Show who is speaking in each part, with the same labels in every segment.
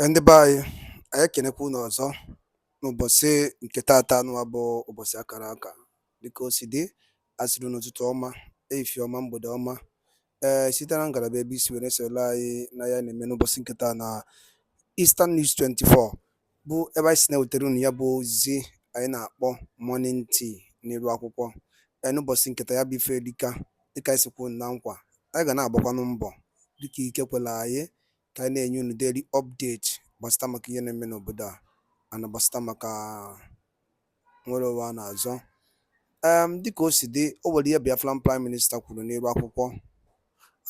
Speaker 1: Ndị be anyị ekenekwa unu ọzọ n'ụbọchị nke taata nụwa bụ ụbọchị akara aka dịka o si dị asịrị n'ụtụtụ ọma ehihie ọma mgbede ọma site na ngalaba ebe isi were soro anyị na ya na-eme n'ụbọchị nke taa na Eastern News 24 bụ ebe anyị si na-ewetara unu ya bụ ozizi anyị na-akpọ morning tea n'iru akwụkwọ n'ụbọchị nketa ya bụ ife dịka anyị sikwu na nkwa anyị ga na-agbakwanụ mbọ dịka ike kwela anyị ka anyị na-enye unu daily update gbasịta maka ihe na-eme n'obodo a na gbasịta maka nwere ụwa a na-azọ dịka o si dị o nwere ihe Biafran Prime Minister kwuru n'elu akwụkwọ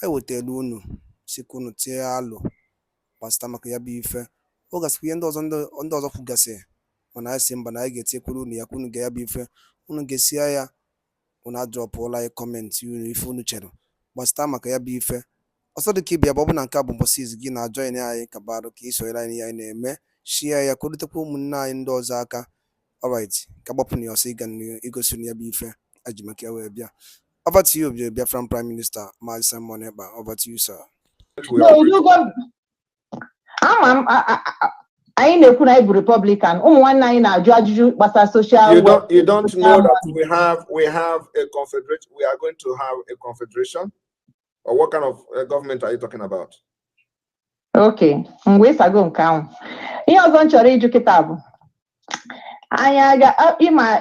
Speaker 1: anyị wetara unu sikwa unu tie alụ gbasịta maka ya bụ ife ọ gasịkwa ihe ndị ọzọ kwugasị mana anyị si mba na anyị ga-etinyekwuru unu ya ka unu ga ya bụ ife unu ga-esi ya unu adrọpụla anyị kọmentị unu ife unu chere gbasịta maka ya bụ ife ọsọ dị ka ịbịa bụ ọ bụ na nke a bụ mbọsị izu gị na-ajọin anyị ka barụ ka isonyere anyị ihe anyị na-eme shia ya ka o rutekwa ụmụnne anyị ndị ọzọ aka alright ka gbapụ na ya ọsọ ịga igosi ya bụ ife aji maka ya wee bịa over to you Biafran Prime Minister Maazị Simon Ekpa, over to you sir.
Speaker 2: Anyị na-ekwu na anyị bụ Republican ụmụ nwanne anyị na-ajụ ajụjụ gbasara social.
Speaker 3: You don't know that we have a confederation. We are going to have a confederation. Or what kind of government are you talking about?
Speaker 2: Okay, mgbe sago nke ahụ. Ihe ọzọ m chọrọ ịjụ kịta bụ anyị aga ịma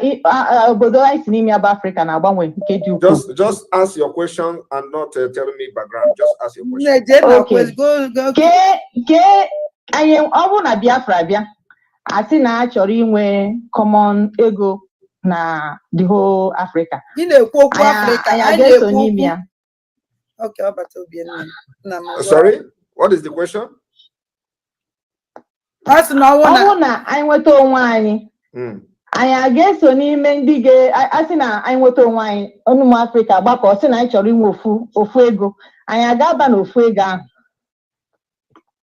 Speaker 2: obodo anyị si n'ime Africa na-agbanwe nke dị ukwuu.
Speaker 3: Just ask your question and not tell me background. Just ask your question.
Speaker 2: Okay. Anyị ọ bụ na Biafra bịa asị na a chọrọ inwe common ego na the whole Africa.
Speaker 4: Ị na-ekwu okwu Africa,
Speaker 2: anyị ga-eso n'ime ya.
Speaker 4: Okay,
Speaker 3: sorry, what is the question?
Speaker 2: Ọ bụ na anyị nweta onwe anyị anyị aga-eso n'ime ndị asị na anyị nweta onwe anyị ụmụ Africa gbakọ sị na anyị chọrọ inwe ofu ego anyị aga-aba n'ofu ego ahụ.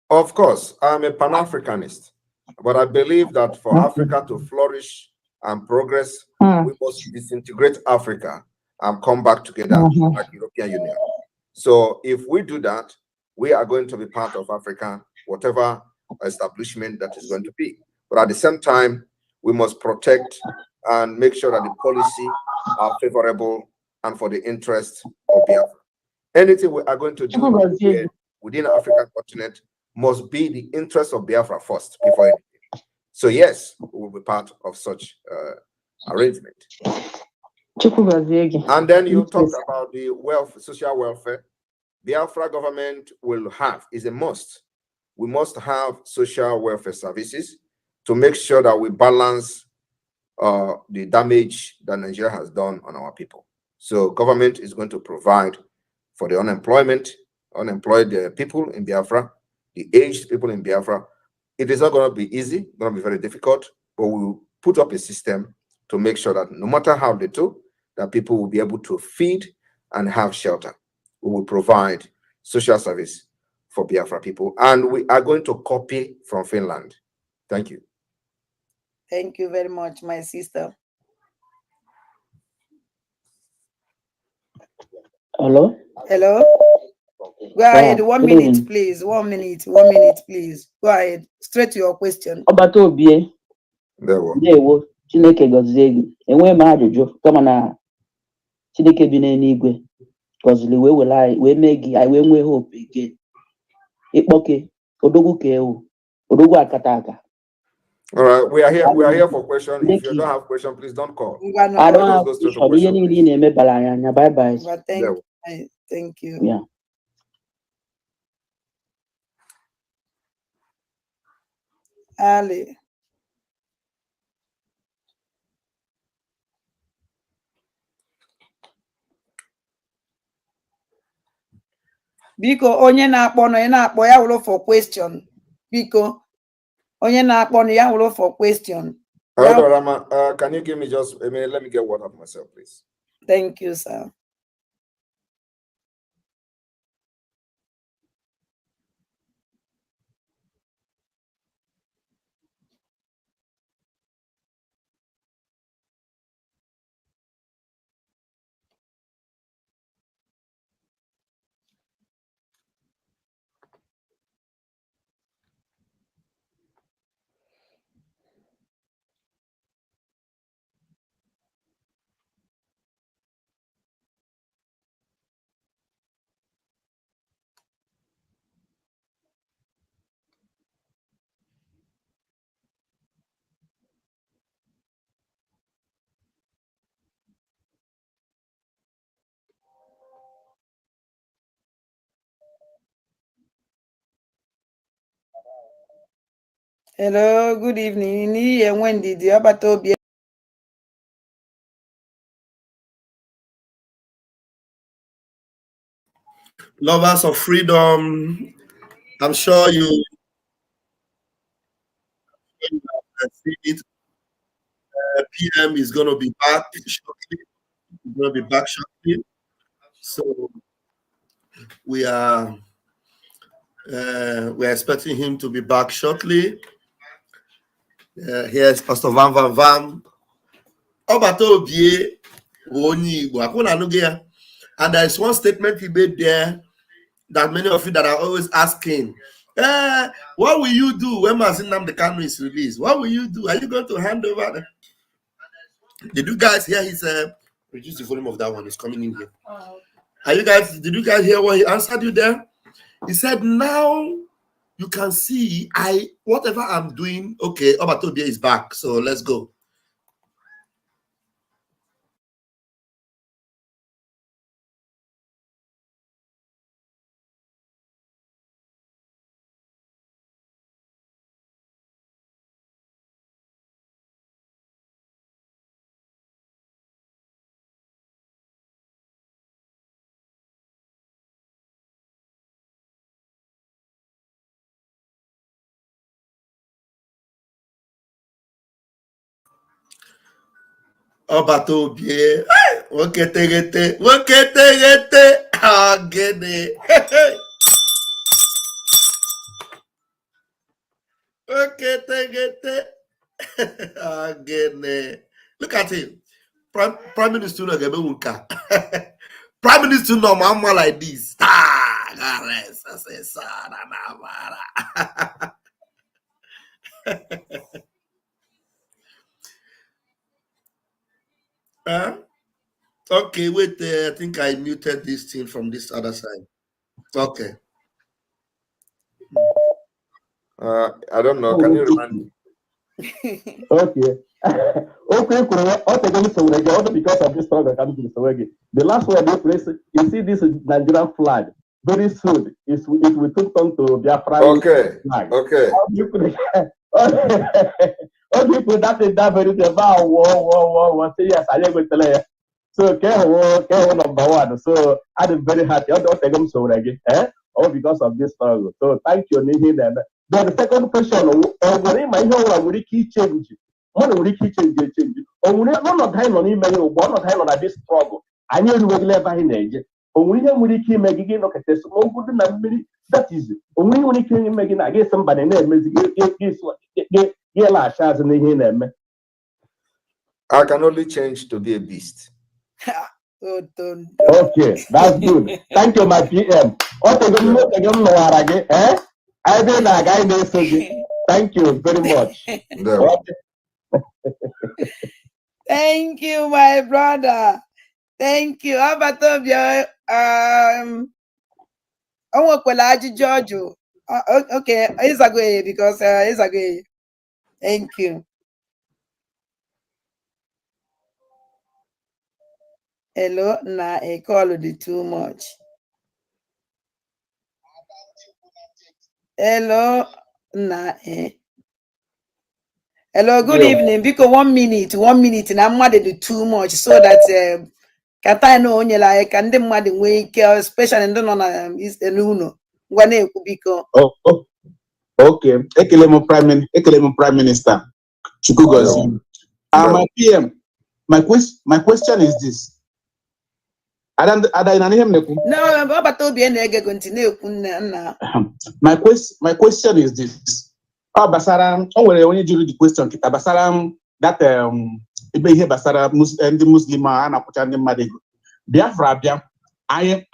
Speaker 3: Of course, I'm a Pan-Africanist, but I believe that for Africa to flourish and progress, we must disintegrate Africa and come back together like European Union. So if we do that, we are going to be part of Africa, whatever establishment that is going to be. But at the same time, we must protect and make sure that the policy are favorable and for the interest of Biafra. Anything we are going to do within the African continent must be the interest of Biafra first before anything. So yes, we will be part of such arrangement. And then you talked about the social welfare. Biafra government is a must. We must have social welfare services to make sure that we balance the damage that Nigeria has done on our people. So government is going to provide for the unemployed people in Biafra, the aged people in Biafra. It is not going to be easy, it's going to be very difficult, but we will put up a system to make sure that no matter how they do, that people will be able to feed and have shelter. We will provide social service for Biafra people, and we are going to copy from Finland. Thank you.
Speaker 4: Thank you very much, my sister.
Speaker 5: Hello?
Speaker 4: Hello? Go ahead, 1 minute, please. 1 minute, please. Go ahead, straight to your question.
Speaker 5: Obatobie. Ndewo. Chineke gozie gị. Enwe m ajụjụ kama na Chineke bi n'eluigwe gọziri wee mee gị anyị wee nwee hope again. Ikpoke odogwu ka ewu odogwu akata aka.
Speaker 3: All right, we are here for questions. If you don't have question, please don't call.
Speaker 5: I don't have question. Bye bye.
Speaker 4: Thank you.
Speaker 5: Yeah.
Speaker 4: Ali. Biko onye na-akpọ ya wụrụ for question. Biko onye na-akpọ ya wụrụ for question.
Speaker 3: Rama, can you give me just a minute? Let me get water for myself, please.
Speaker 4: Thank you, sir. Hello, good evening. And when did you about to be?
Speaker 6: Lovers of freedom, I'm sure you have seen it. PM is going to be back shortly. He's going to be back shortly. So we're expecting him to be back shortly. Here's Pastor Van Van Van. And there is one statement he made there that many of you that are always asking, what will you do when Mazin Nnamdi Kanu is released? What will you do? Are you going to hand over? Did you guys hear his reduce the volume of that one? It's coming in here. Did you guys hear what he answered you there? He said, now you can see whatever I'm doing, okay, Obatobia is back. So let's go. Obatobia, Woketegete, Agene. Woketegete, Agene. Look at him. Prime Minister Nagebewuka. Prime Minister no mama like this. Okay, wait. I think I muted this thing from this other side. Okay.
Speaker 3: I don't know. Can you remind me?
Speaker 7: Okay. Okay, also because of this struggle coming to the The last one they place, you see this Nigerian flag. Very soon, it will turn to BIAFRA flag.
Speaker 3: Okay.
Speaker 7: How do you put that in that very day? Wow. Say yes, I am going to tell you. So, number one. So, I'm very happy. I don't take them so again. All because of this struggle. So, thank you, Nihin. Then the second question, will key change? What will key change? One of time on email, one of time on this struggle. I knew you will never in age. Only him will keep making it okay. There's no good number. That is it. Only when he can make it, I guess somebody name get last chance in the name.
Speaker 3: I can only change to be a beast.
Speaker 7: Okay, that's good. Thank you, my PM. Thank you very much.
Speaker 4: Thank you, my brother. Thank you. How about George? Okay, it's a good because it's a good. Thank you. Hello, nah, I call it too much. Hello, nah, Hello, good evening. Because 1 minute, and I'm mad at too much so that can I know only like and the mad wake, especially and don't know is the Nuno.
Speaker 8: Okay. Ekelemo Prime Minister. Chukugozi. My PM, my question is this.
Speaker 4: No, but continue.
Speaker 8: My question is this. Basaram, when you do the question, kita Basaram that ibe here Basara the Muslim ana kuchande madego. Biafra bia. I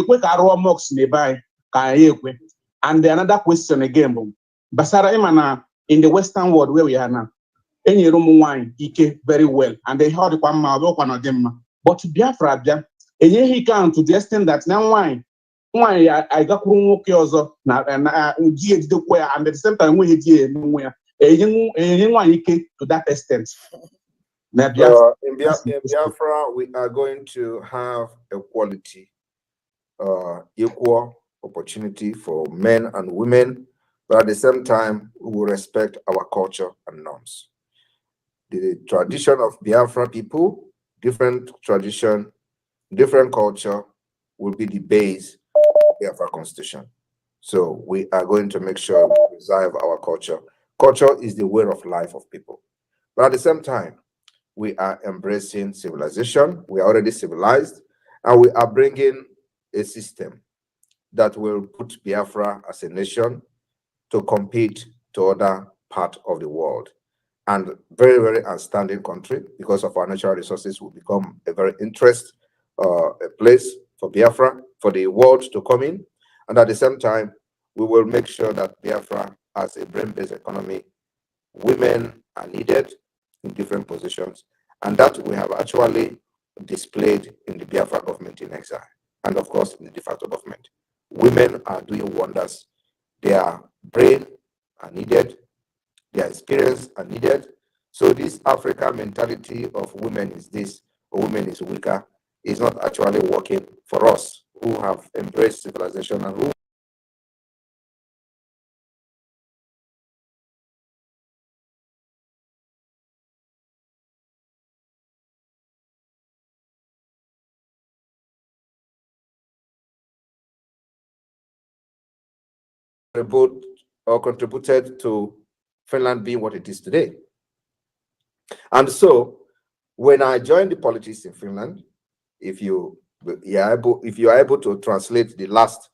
Speaker 8: quick arrow mox nearby. And another question again, Basara Imana in the Western world where we are now, any room wine, Ike very well, and they heard one of them. But Biafra, and he can to the extent that now wine, I got also and at the same time we did nowhere. To that extent.
Speaker 3: In Biafra, we are going to have equality, equal opportunity for men and women, but at the same time, we who will respect our culture and norms. The tradition of Biafra people, different tradition, different culture, will be the base of Biafra Constitution. So we are going to make sure we preserve our culture. Culture is the way of life of people. But at the same time, we are embracing civilization. We are already civilized, and we are bringing a system that will put Biafra as a nation to compete to other parts of the world. And very, very outstanding country, because of our natural resources, will become a very interest a place for Biafra, for the world to come in. And at the same time, we will make sure that Biafra has a brain-based economy. Women are needed in different positions, and that we have actually displayed in the Biafra government in exile, and of course in the de facto government. Women are doing wonders. Their brain are needed, their experience are needed. So this African mentality of women is this, or women is weaker, is not actually working for us who have embraced civilization and who contributed to Finland being what it is today. And so when I joined the politics in Finland, if you are able to translate the last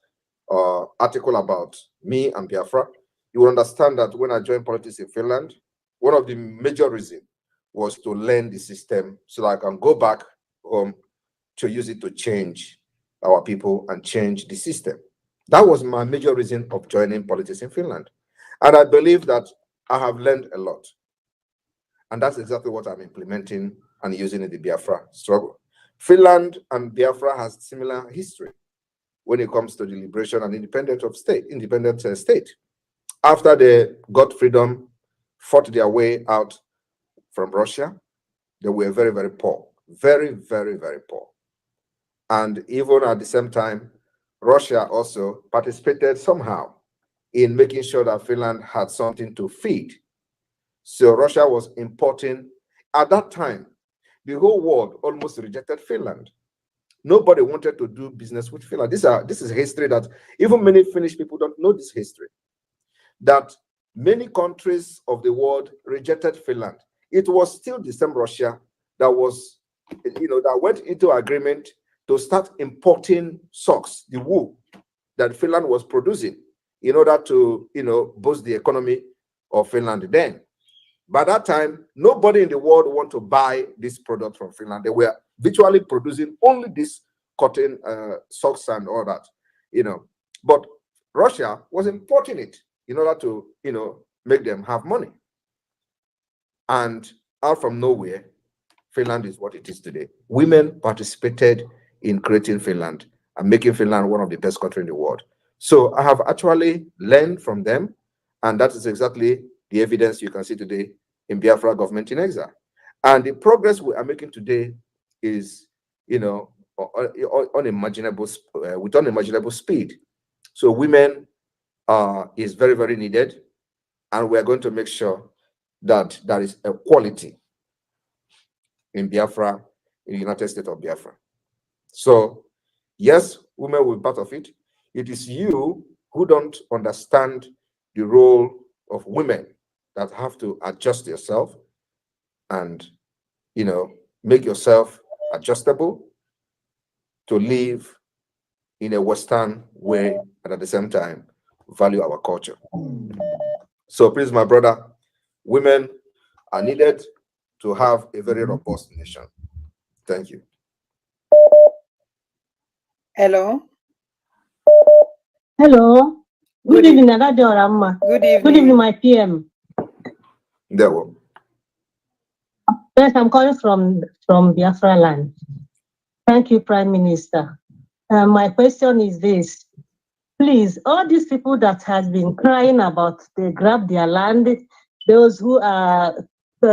Speaker 3: article about me and Biafra, you will understand that when I joined politics in Finland, one of the major reasons was to learn the system so that I can go back home to use it to change our people and change the system. That was my major reason of joining politics in Finland. And I believe that I have learned a lot. And that's exactly what I'm implementing and using in the Biafra struggle. Finland and Biafra has similar history when it comes to the liberation and independent state. After they got freedom, fought their way out from Russia, they were very, very poor. Very, very, very poor. And even at the same time, Russia also participated somehow in making sure that Finland had something to feed. So Russia was importing. At that time, the whole world almost rejected Finland. Nobody wanted to do business with Finland. This is history that even many Finnish people don't know this history. That many countries of the world rejected Finland. It was still the same Russia that was, that went into agreement to start importing socks, the wool that Finland was producing in order to, boost the economy of Finland then. By that time, nobody in the world wanted to buy this product from Finland. They were virtually producing only this cotton socks and all that, But Russia was importing it in order to, make them have money. And out from nowhere, Finland is what it is today. Women participated in creating Finland and making Finland one of the best countries in the world. So I have actually learned from them, and that is exactly the evidence you can see today in Biafra government in exile. And the progress we are making today is, unimaginable, with unimaginable speed. So women is very, very needed, and we are going to make sure that there is equality in Biafra, in the United States of Biafra. So, yes, women will be part of it. It is you who don't understand the role of women that have to adjust yourself and, make yourself adjustable to live in a Western way and at the same time value our culture. So please, my brother, women are needed to have a very robust nation. Thank you.
Speaker 4: Hello.
Speaker 2: Hello. Good evening, Adadorama.
Speaker 4: Good evening.
Speaker 2: Good evening, my PM.
Speaker 3: There we go.
Speaker 2: Yes, I'm calling from Biafra land. Thank you, Prime Minister. My question is this. Please, all these people that has been crying about they grabbed their land, those who are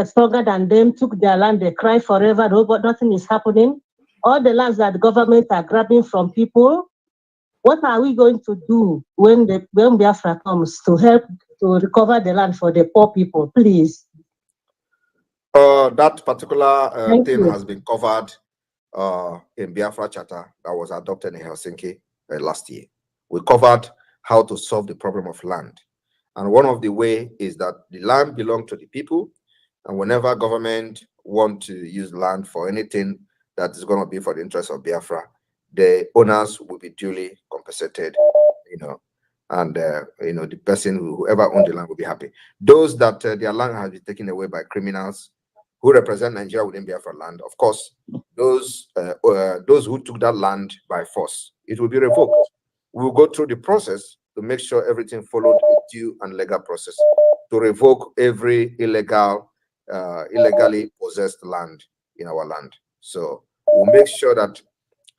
Speaker 2: stronger than them took their land, they cry forever, but nothing is happening. All the lands that the government are grabbing from people, what are we going to do when Biafra comes to help to recover the land for the poor people, please?
Speaker 3: That particular thing
Speaker 2: you.
Speaker 3: has been covered in Biafra Charter that was adopted in Helsinki last year. We covered how to solve the problem of land. And one of the way is that the land belongs to the people. And whenever government want to use land for anything that is going to be for the interest of Biafra, the owners will be duly compensated, and the person whoever owned the land will be happy. Those that their land has been taken away by criminals who represent Nigeria within Biafra land, of course, those who took that land by force, it will be revoked. We will go through the process to make sure everything followed a due and legal process to revoke every illegally possessed land in our land. So we'll make sure that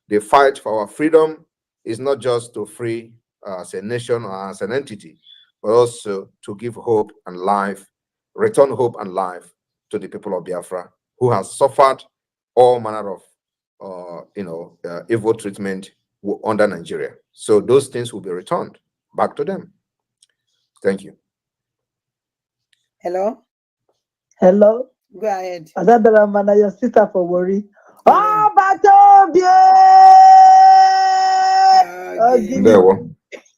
Speaker 3: the fight for our freedom is not just to free as a nation or as an entity, but also to give hope and life, return hope and life to the people of Biafra who has suffered all manner of evil treatment under Nigeria. So those things will be returned back to them. Thank you.
Speaker 4: Hello?
Speaker 2: Hello?
Speaker 4: Go ahead.
Speaker 2: Azabela Mana, your sister for worry.
Speaker 4: Yeah.
Speaker 2: Oh, Batobie!
Speaker 3: There were.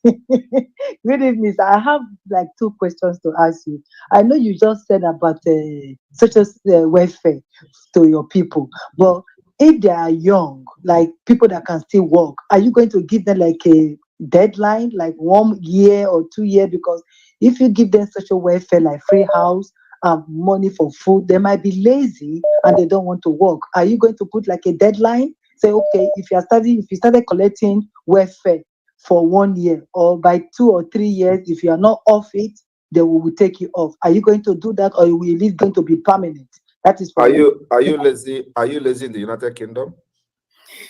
Speaker 2: Good evening, sir. I have like 2 questions to ask you. I know you just said about social welfare to your people, but if they are young, like people that can still work, are you going to give them like a deadline, like 1 year or 2 years? Because if you give them social welfare, like free house, money for food, they might be lazy and they don't want to work. Are you going to put like a deadline? Say, okay, if you started collecting welfare for 1 year, or by 2 or 3 years, if you are not off it, they will take you off. Are you going to do that, or will it going to be permanent? That is for
Speaker 3: Are you lazy? Are you lazy in the United Kingdom?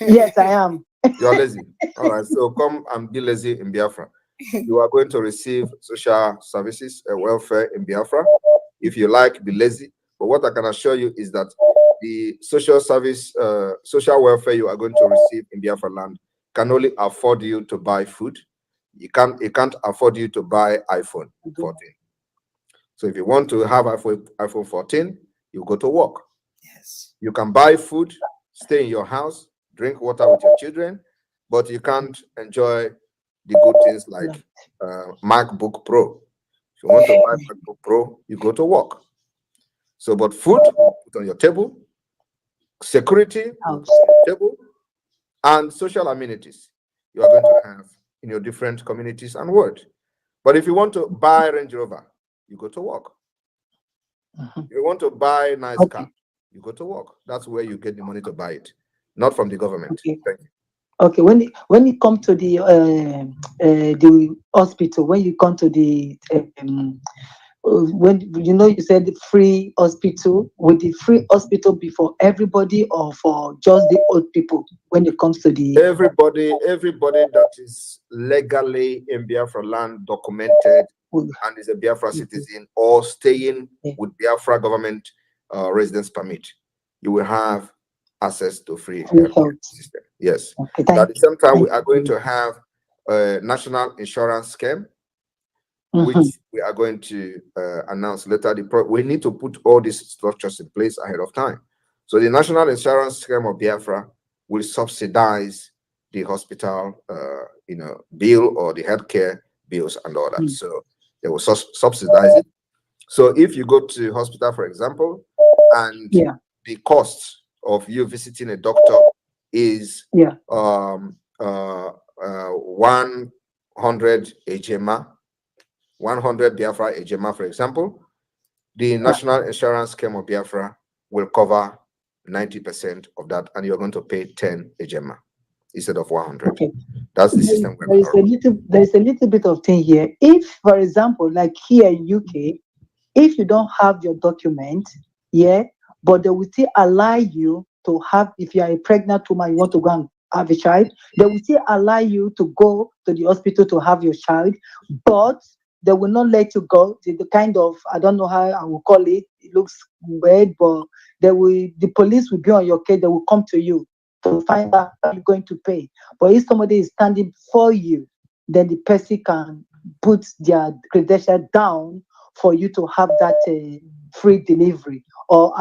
Speaker 2: Yes, I am.
Speaker 3: You are lazy. All right, so come and be lazy in Biafra. You are going to receive social services, welfare in Biafra. If you like, be lazy. But what I can assure you is that the social service, social welfare you are going to receive in Biafra land can only afford you to buy food. It can't afford you to buy iPhone 14. So if you want to have iPhone 14, you go to work.
Speaker 4: Yes.
Speaker 3: You can buy food, stay in your house, drink water with your children, but you can't enjoy the good things like MacBook Pro. If you want to buy MacBook Pro, you go to work. So, but food, put on your table, security, put on your table, and social amenities you are going to have in your different communities and world. But if you want to buy Range Rover, you go to work. If you want to buy a nice car, you go to work. That's where you get the money to buy it, not from the government.
Speaker 2: Okay.
Speaker 3: Thank you.
Speaker 2: Okay, when it comes to the hospital, when you come to the when you said free hospital, would the free hospital be for everybody or for just the old people when it comes to the
Speaker 3: everybody that is legally in Biafra land, documented, and is a Biafra citizen or staying with Biafra government residence permit, you will have access to free health system. Yes.
Speaker 2: Okay,
Speaker 3: At the same time, we are going to have a national insurance scheme, which we are going to announce later. We need to put all these structures in place ahead of time. So the national insurance scheme of Biafra will subsidize the hospital, bill or the healthcare bills and all that. So they will subsidize it. So if you go to hospital, for example, and the cost of you visiting a doctor is 100 Ejema, 100 Biafra Ejema, for example, the national insurance scheme of Biafra will cover 90% of that, and you're going to pay 10 Ejema instead of 100.
Speaker 2: Okay.
Speaker 3: That's the system.
Speaker 2: There is a little bit of thing here. If, for example, like here in UK, if you don't have your document, but they will still allow you to have, if you are a pregnant woman, you want to go and have a child, they will still allow you to go to the hospital to have your child, but they will not let you go. The kind of, I don't know how I will call it, it looks weird, but the police will be on your case, they will come to you to find out how you're going to pay. But if somebody is standing for you, then the person can
Speaker 9: put their credential down for you to have that free delivery, or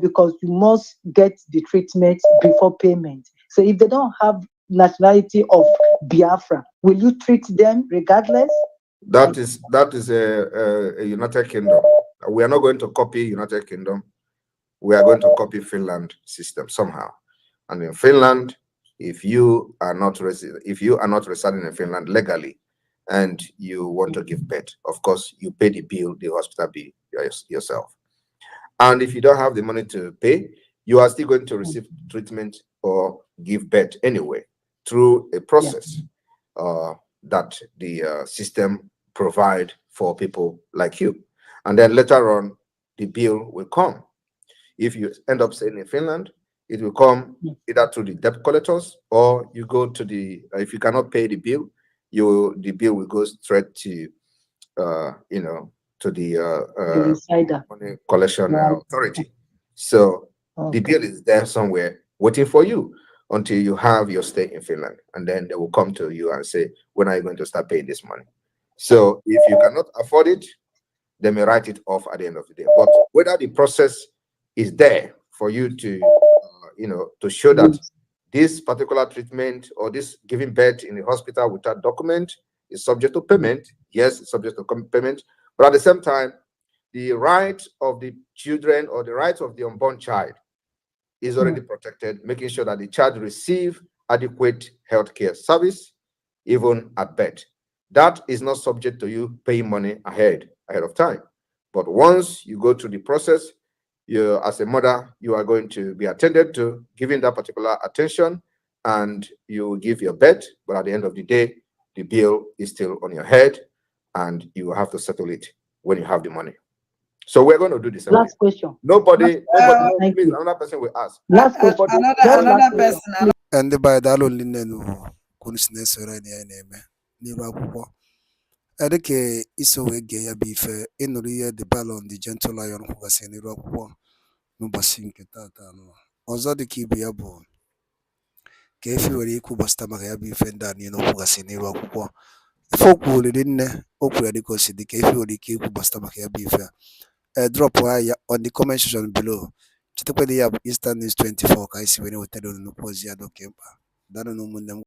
Speaker 9: because you must get the treatment before payment. So if they don't have nationality of Biafra, will you treat them regardless?
Speaker 3: That is a United Kingdom. We are not going to copy United Kingdom. We are going to copy Finland system somehow. And in Finland, if you are not residing in Finland legally and you want to give birth, of course, you pay the bill, the hospital bill yourself. And if you don't have the money to pay, you are still going to receive treatment or give birth anyway through a process that the system provide for people like you. And then later on, the bill will come. If you end up staying in Finland, it will come either to the debt collectors, or you go to the, if you cannot pay the bill, the bill will go straight to, to the money collection authority. So the bill is there somewhere waiting for you until you have your stay in Finland, and then they will come to you and say, when are you going to start paying this money? So if you cannot afford it, they may write it off at the end of the day. But whether the process is there for you to, to show that this particular treatment or this giving birth in the hospital without document is subject to payment. Yes, it's subject to payment. But at the same time, the right of the children or the right of the unborn child is already protected, making sure that the child receive adequate healthcare service, even at birth. That is not subject to you paying money ahead of time. But once you go through the process, you, as a mother, you are going to be attended to, given that particular attention, and you give your birth. But at the end of the day, the bill is still on your head, and you have to settle it when you have the money. So we're going to do this.
Speaker 9: Last question.
Speaker 3: Nobody, please, another person will ask.
Speaker 9: Last question.
Speaker 4: Another person.
Speaker 1: And the by that only no consciousness or any name. Nibu Edeke iso ege ya bife inuri the ballon the gentle lion who was in Europe no basink tata no. Ozo the kibi ya bo. Kefi wari ku basta ya bife ndani no who was in Europe. Folk will didn't open the cosi the kefi wari ku basta ya bife. Drop on the comment section below. Chitapedi ya Eastern News 24 kaisi wene hotel no pozi ya dokemba. Dano no